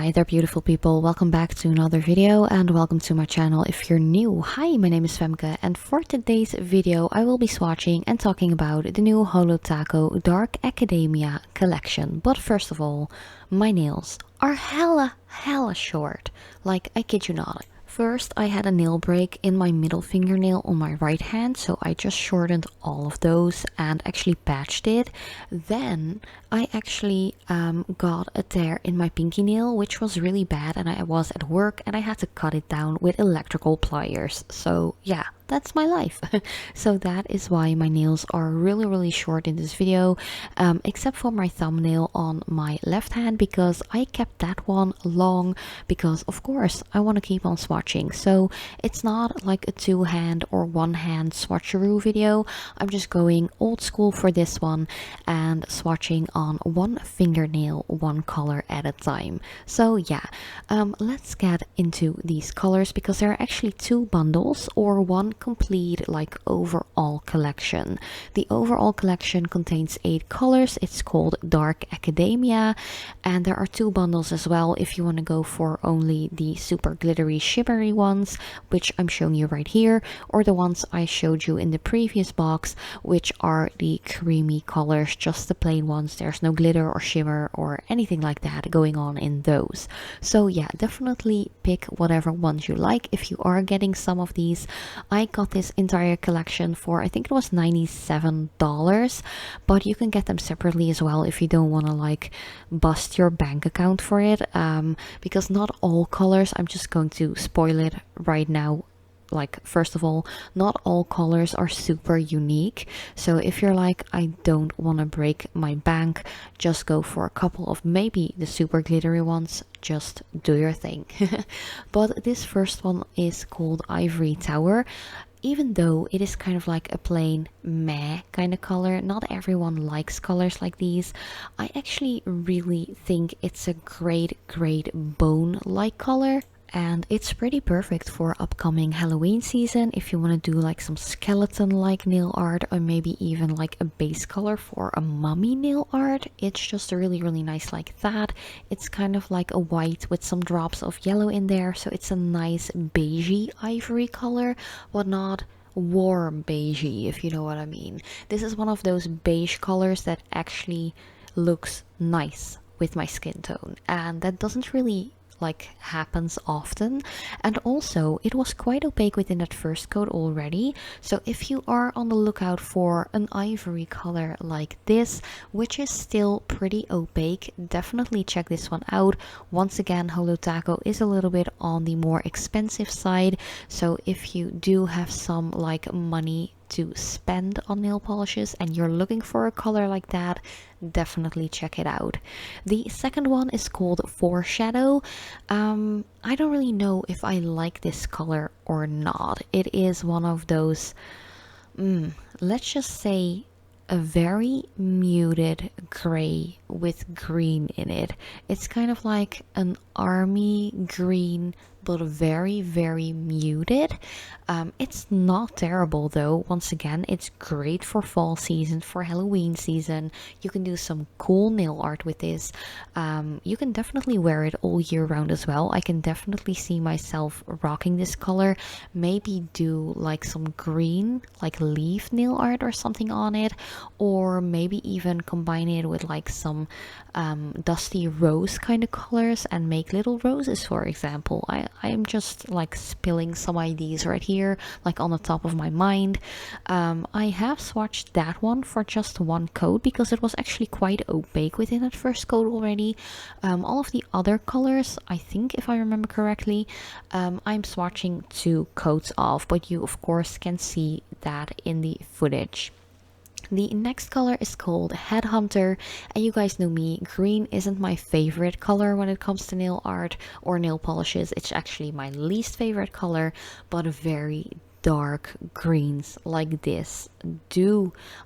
Hi there, beautiful people. Welcome back to another video and welcome to my channel if you're new. Hi, my name is Femke and for today's video I will be swatching and talking about the new Holo Dark Academia collection. But first of all, my nails are hella short. Like, I kid you not. First, I had a nail break in my middle fingernail on my right hand, so I just shortened all of those and actually patched it. Then I actually got a tear in my pinky nail, which was really bad, and I was at work and I had to cut it down with electrical pliers. So yeah, that's my life. So that is why my nails are really short in this video, except for my thumbnail on my left hand, because I kept that one long because of course I want to keep on swatching. So it's not like a two-hand or one-hand swatcheroo video. I'm just going old school for this one and swatching on one fingernail, one color at a time. So yeah, let's get into these colors because there are actually two bundles or one complete like overall collection. The overall collection contains 8 colors. It's called Dark Academia, and there are 2 bundles as well if you want to go for only the super glittery shimmery ones, which I'm showing you right here, or the ones I showed you in the previous box, which are the creamy colors, just the plain ones. There's no glitter or shimmer or anything like that going on in those. So yeah, definitely pick whatever ones you like if you are getting some of these. I got this entire collection for, I think it was $97, but you can get them separately as well if you don't want to like bust your bank account for it, because not all colors, I'm just going to spoil it right now. Like, first of all, not all colors are super unique, so if you're like, I don't want to break my bank, just go for a couple of maybe the super glittery ones. Just do your thing. But this first one is called Ivory Tower. Even though it is kind of like a plain meh kind of color, not everyone likes colors like these. I actually really think it's a great bone like color, and it's pretty perfect for upcoming Halloween season if you want to do like some skeleton like nail art, or maybe even like a base color for a mummy nail art. It's just really nice like that. It's kind of like a white with some drops of yellow in there, so it's a nice beigey ivory color, but not warm beigey, if you know what I mean. This is one of those beige colors that actually looks nice with my skin tone, and that doesn't really like happens often. And also it was quite opaque within that first coat already, so if you are on the lookout for an ivory color like this, which is still pretty opaque, definitely check this one out. Once again, Holo is a little bit on the more expensive side, so if you do have some like money to spend on nail polishes and you're looking for a color like that, definitely check it out. The second one is called Foreshadow. I don't really know if I like this color or not. It is one of those, let's just say, a very muted gray with green in it. It's kind of like an army green, but very muted. It's not terrible though. Once again, it's great for fall season, for Halloween season. You can do some cool nail art with this. You can definitely wear it all year round as well. I can definitely see myself rocking this color. Maybe do like some green like leaf nail art or something on it, or maybe even combine it with like some dusty rose kind of colors and make little roses, for example. I am just like spilling some ideas right here, like on the top of my mind. I have swatched that one for just one coat because it was actually quite opaque within that first coat already. All of the other colors, I think if I remember correctly, I'm swatching 2 coats of, but you of course can see that in the footage. The next color is called Headhunter, and you guys know me, green isn't my favorite color when it comes to nail art or nail polishes. It's actually my least favorite color, but very dark greens like this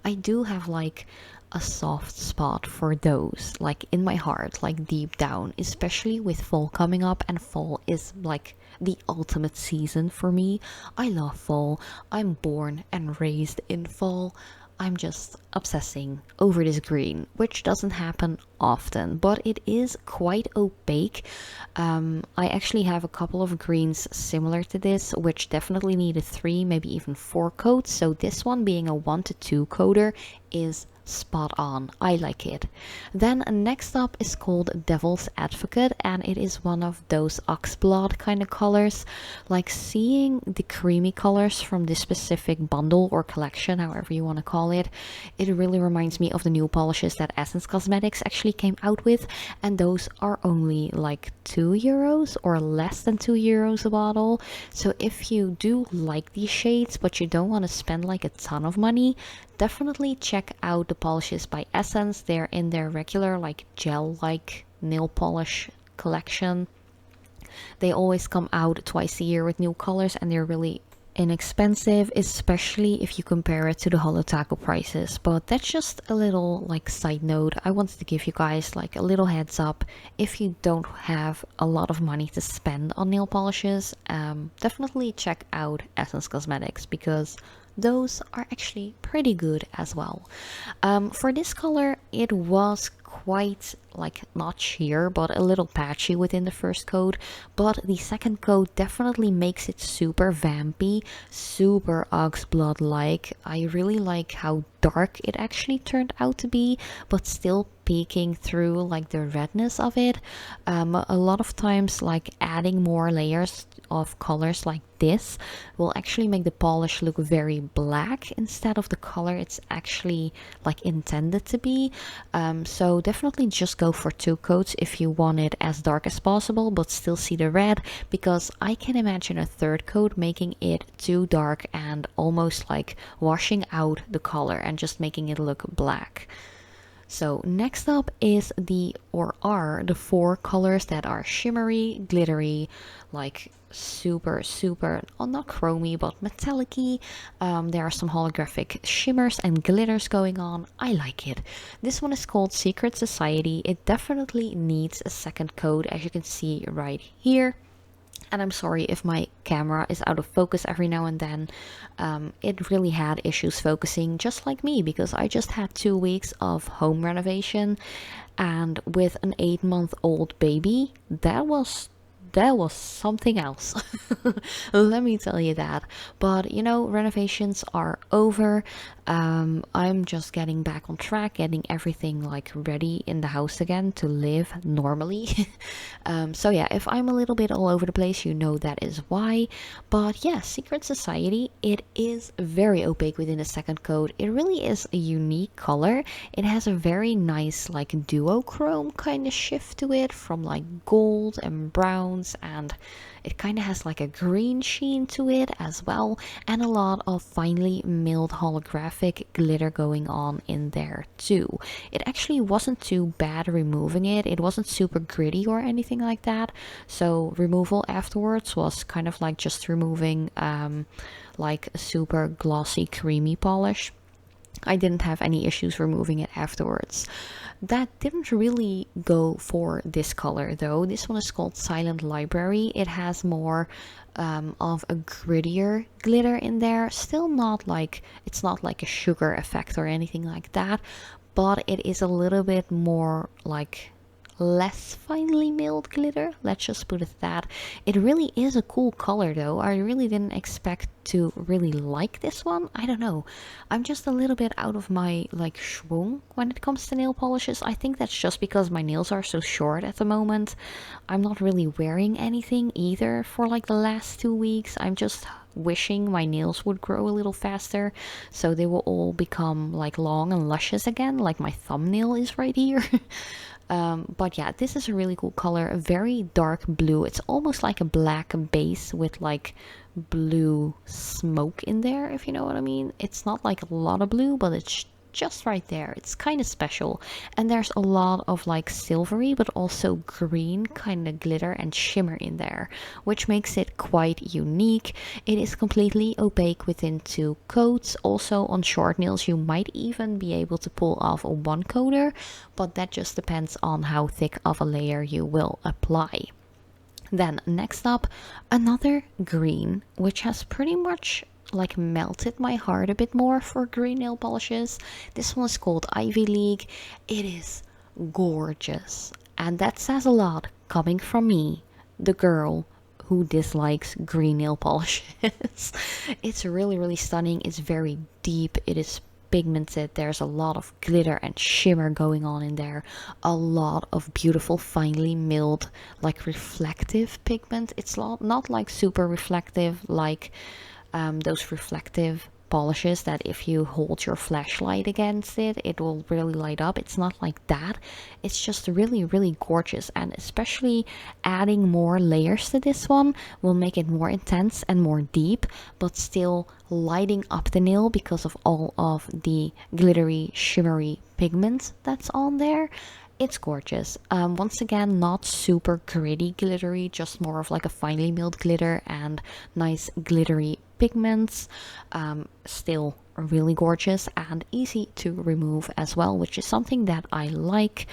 I do have like a soft spot for those, like in my heart, like deep down, especially with fall coming up, and fall is like the ultimate season for me. I love fall. I'm born and raised in fall. I'm just obsessing over this green, which doesn't happen often, but it is quite opaque. I actually have a couple of greens similar to this, which definitely needed 3, maybe even 4 coats. So this one, being a 1 to 2 coater, is spot on. I like it. Then next up is called Devil's Advocate, and it is one of those oxblood kind of colors. Like, seeing the creamy colors from this specific bundle or collection, however you want to call it, it really reminds me of the new polishes that Essence Cosmetics actually came out with, and those are only like €2 or less than €2 a bottle. So if you do like these shades but you don't want to spend like a ton of money, definitely check out the polishes by Essence. They're in their regular like gel like nail polish collection. They always come out twice a year with new colors, and they're really inexpensive, especially if you compare it to the Holo Taco prices. But that's just a little like side note. I wanted to give you guys like a little heads up. If you don't have a lot of money to spend on nail polishes, definitely check out Essence Cosmetics, because those are actually pretty good as well. For this color, it was quite like not sheer but a little patchy within the first coat, but the second coat definitely makes it super vampy, super oxblood like. I really like how dark it actually turned out to be, but still peeking through like the redness of it. A lot of times, like, adding more layers of colors like this will actually make the polish look very black instead of the color it's actually like intended to be. So definitely just go for 2 coats if you want it as dark as possible but still see the red, because I can imagine a 3rd coat making it too dark and almost like washing out the color and just making it look black. So next up is the 4 colors that are shimmery, glittery, like super, oh, not chromy but metallic-y. There are some holographic shimmers and glitters going on. I like it. This one is called Secret Society. It definitely needs a 2nd coat, as you can see right here. And I'm sorry if my camera is out of focus every now and then. It really had issues focusing, just like me, because I just had 2 weeks of home renovation, and with an 8-month-old baby, that was something else. Let me tell you that. But you know, renovations are over. I'm just getting back on track, getting everything like ready in the house again to live normally. So yeah, if I'm a little bit all over the place, you know that is why. But yeah, Secret Society, it is very opaque within the 2nd coat. It really is a unique color. It has a very nice like duochrome kind of shift to it, from like gold and browns, and it kind of has like a green sheen to it as well, and a lot of finely milled holographic glitter going on in there too. It actually wasn't too bad removing it. It wasn't super gritty or anything like that, so removal afterwards was kind of like just removing like a super glossy creamy polish. I didn't have any issues removing it afterwards. That didn't really go for this color though. This one is called Silent Library. It has more of a grittier glitter in there. Still not like, it's not like a sugar effect or anything like that, but it is a little bit more like less finely milled glitter, let's just put it that. It really is a cool color though. I really didn't expect to really like this one. I don't know, I'm just a little bit out of my like schwung when it comes to nail polishes. I think that's just because my nails are so short at the moment. I'm not really wearing anything either for like the last 2 weeks. I'm just wishing my nails would grow a little faster so they will all become like long and luscious again, like my thumbnail is right here. But yeah, this is a really cool color, a very dark blue. It's almost like a black base with like blue smoke in there, if you know what I mean. It's not like a lot of blue, but it's just right there. It's kind of special, and there's a lot of like silvery but also green kind of glitter and shimmer in there, which makes it quite unique. It is completely opaque within 2 coats. Also on short nails you might even be able to pull off a 1 coater, but that just depends on how thick of a layer you will apply. Then next up, another green, which has pretty much like melted my heart a bit more for green nail polishes. This one is called Ivy League. It is gorgeous, and that says a lot coming from me, the girl who dislikes green nail polishes. It's really stunning. It's very deep. It is pigmented. There's a lot of glitter and shimmer going on in there. A lot of beautiful finely milled, like reflective pigment. It's not like super reflective like those reflective polishes that if you hold your flashlight against it, it will really light up. It's not like that. It's just really gorgeous, and especially adding more layers to this one will make it more intense and more deep, but still lighting up the nail because of all of the glittery, shimmery pigment that's on there. It's gorgeous. Once again, not super gritty glittery, just more of like a finely milled glitter and nice glittery pigments. Still really gorgeous and easy to remove as well, which is something that I like.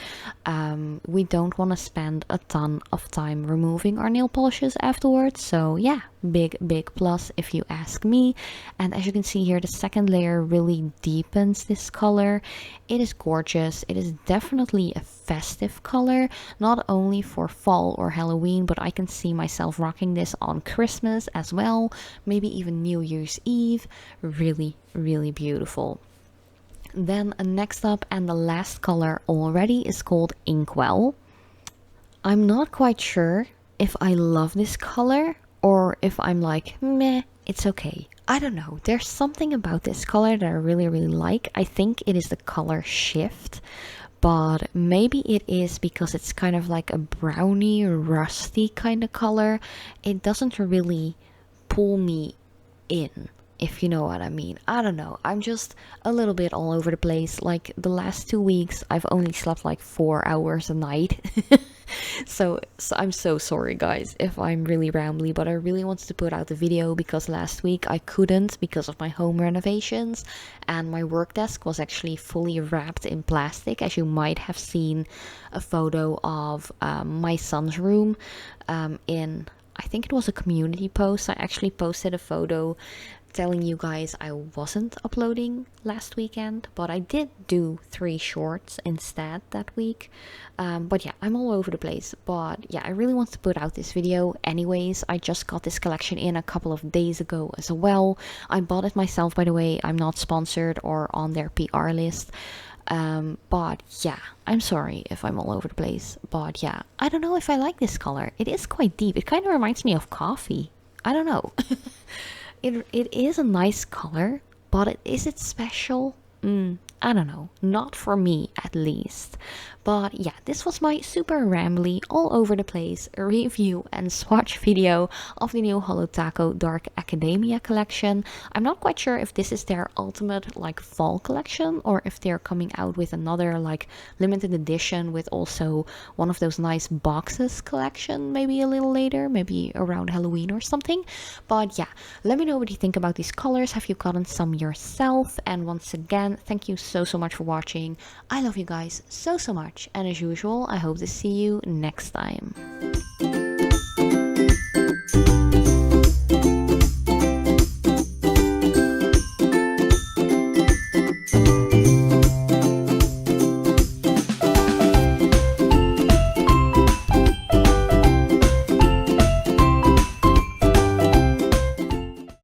We don't want to spend a ton of time removing our nail polishes afterwards, so yeah, big plus if you ask me. And as you can see here, the second layer really deepens this color. It is gorgeous. It is definitely a festive color, not only for fall or Halloween, but I can see myself rocking this on Christmas as well, maybe even New Year's Eve. Really beautiful. Then next up, and the last color already, is called Inkwell. I'm not quite sure if I love this color or if I'm like, meh, it's okay. I don't know. There's something about this color that I really like. I think it is the color shift, but maybe it is because it's kind of like a browny, rusty kind of color. It doesn't really pull me in, if you know what I mean. I don't know. I'm just a little bit all over the place. Like the last 2 weeks, I've only slept like 4 hours a night. So I'm so sorry guys if I'm really rambly, but I really wanted to put out the video because last week I couldn't because of my home renovations, and my work desk was actually fully wrapped in plastic, as you might have seen a photo of my son's room in, I think it was a community post. I actually posted a photo telling you guys I wasn't uploading last weekend, but I did do 3 shorts instead that week. But yeah, I'm all over the place. But yeah, I really want to put out this video anyways. I just got this collection in a couple of days ago as well. I bought it myself, by the way. I'm not sponsored or on their PR list. But yeah, I'm sorry if I'm all over the place. But yeah, I don't know if I like this color. It is quite deep. It kind of reminds me of coffee. I don't know. It is a nice color, but is it special? I don't know. Not for me, at least. But yeah, this was my super rambly, all over the place review and swatch video of the new Holo Taco Dark Academia collection. I'm not quite sure if this is their ultimate like fall collection, or if they're coming out with another like limited edition with also one of those nice boxes collection maybe a little later, maybe around Halloween or something. But yeah, let me know what you think about these colors. Have you gotten some yourself? And once again, thank you so much for watching. I love you guys so much, and as usual, I hope to see you next time.